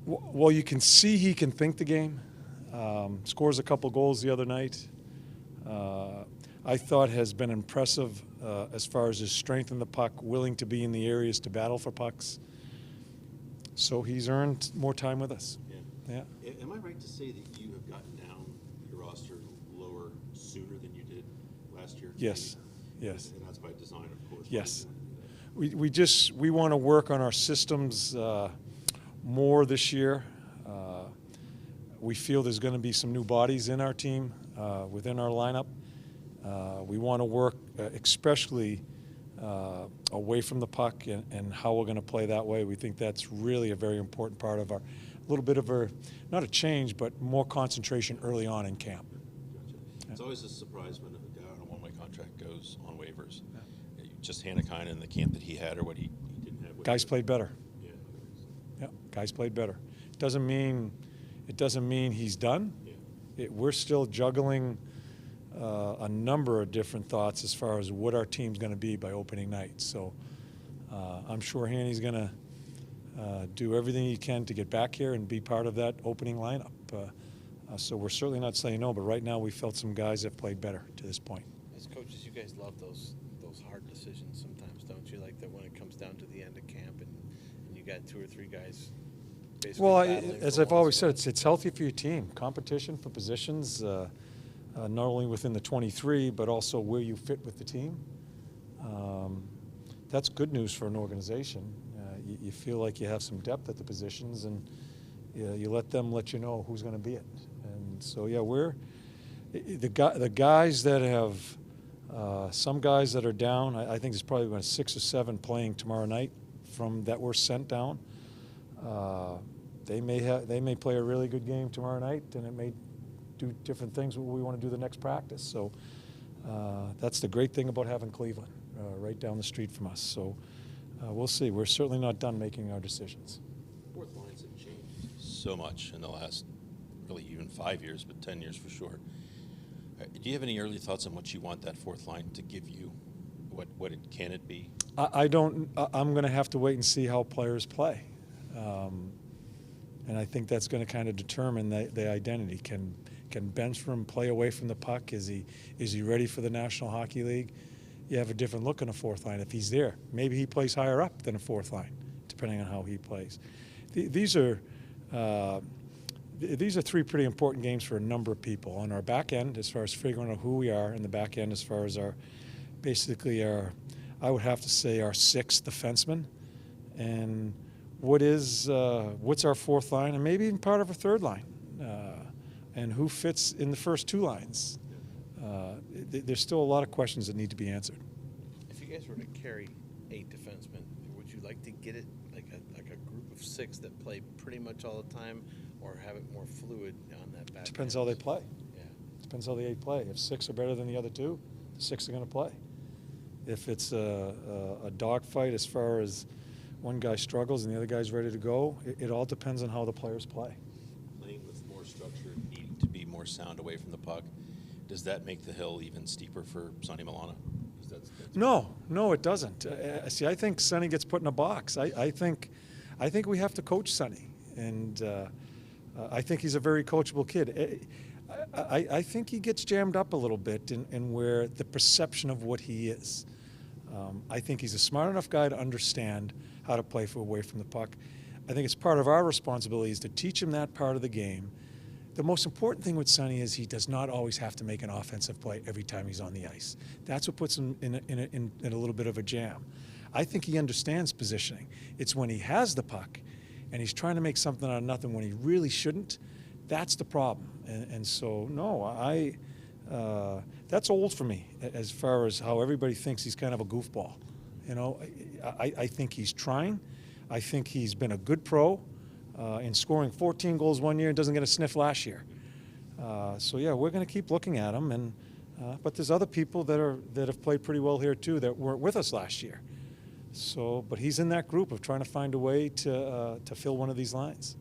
Well, you can see he can think the game. Scores a couple goals the other night. I thought has been impressive as far as his strength in the puck, willing to be in the areas to battle for pucks. So he's earned more time with us. Yeah. Am I right to say that you have gotten down your roster lower sooner than you did last year? Yes. Yes. And that's by design, of course. Yes. We want to work on our systems more this year. We feel there's going to be some new bodies in our team, within our lineup. We want to work especially away from the puck and how we're going to play that way. We think that's really a very important part of our little bit of a, not a change, but more concentration early on in camp. Gotcha. It's always a surprise when a guy on a one-way contract goes on waivers. Yeah. Just Hannikainen in the camp that he had or what he didn't have. Guys played better. Yeah, guys played better. It doesn't mean he's done. Yeah. We're still juggling a number of different thoughts as far as what our team's going to be by opening night. So I'm sure Hanny's going to do everything he can to get back here and be part of that opening lineup. So we're certainly not saying no, but right now we felt some guys have played better to this point. As coaches, you guys love those hard decisions sometimes, don't you? Like that when it comes down to the end of camp and you got 2 or 3 guys basically. Well, as I've always said, it's healthy for your team. Competition for positions, not only within the 23, but also where you fit with the team. That's good news for an organization. You feel like you have some depth at the positions, and you let them let you know who's going to be it. And so, yeah, the guys that have some guys that are down. I think there's probably about 6 or 7 playing tomorrow night from that were sent down. They may play a really good game tomorrow night, and it may do different things what we want to do the next practice. So that's the great thing about having Cleveland right down the street from us. So we'll see. We're certainly not done making our decisions. Fourth lines have changed so much in the last, really even 5 years, but 10 years for sure. Do you have any early thoughts on what you want that fourth line to give you? What can it be? I don't. I'm going to have to wait and see how players play. And I think that's going to kind of determine the identity. Can Benstrom play away from the puck? Is he ready for the National Hockey League? You have a different look in a fourth line if he's there. Maybe he plays higher up than a fourth line, depending on how he plays. These are 3 pretty important games for a number of people. On our back end, as far as figuring out who we are, and the back end as far as our I would have to say our 6th defenseman, and what's our fourth line, and maybe even part of our third line, and who fits in the first 2 lines. There's still a lot of questions that need to be answered. If you guys were to carry 8 defensemen, would you like to get it like a group of 6 that play pretty much all the time, or have it more fluid on that back? Depends end? how they play. Yeah. Depends how the 8 play. If 6 are better than the other 2, the 6 are going to play. If it's a dogfight as far as one guy struggles and the other guy's ready to go, it all depends on how the players play. Playing with more structure, needing to be more sound away from the puck, does that make the hill even steeper for Sonny Milano? No, it doesn't. See, I think Sonny gets put in a box. I think we have to coach Sonny, and I think he's a very coachable kid. I think he gets jammed up a little bit in where the perception of what he is. I think he's a smart enough guy to understand how to play away from the puck. I think it's part of our responsibility is to teach him that part of the game. The most important thing with Sonny is he does not always have to make an offensive play every time he's on the ice. That's what puts him in a little bit of a jam. I think he understands positioning. It's when he has the puck and he's trying to make something out of nothing when he really shouldn't. That's the problem. And so, no, that's old for me as far as how everybody thinks he's kind of a goofball. You know, I think he's trying. I think he's been a good pro in scoring 14 goals one year and doesn't get a sniff last year. So, yeah, we're going to keep looking at him. But there's other people that have played pretty well here, too, that weren't with us last year. So, but he's in that group of trying to find a way to fill one of these lines.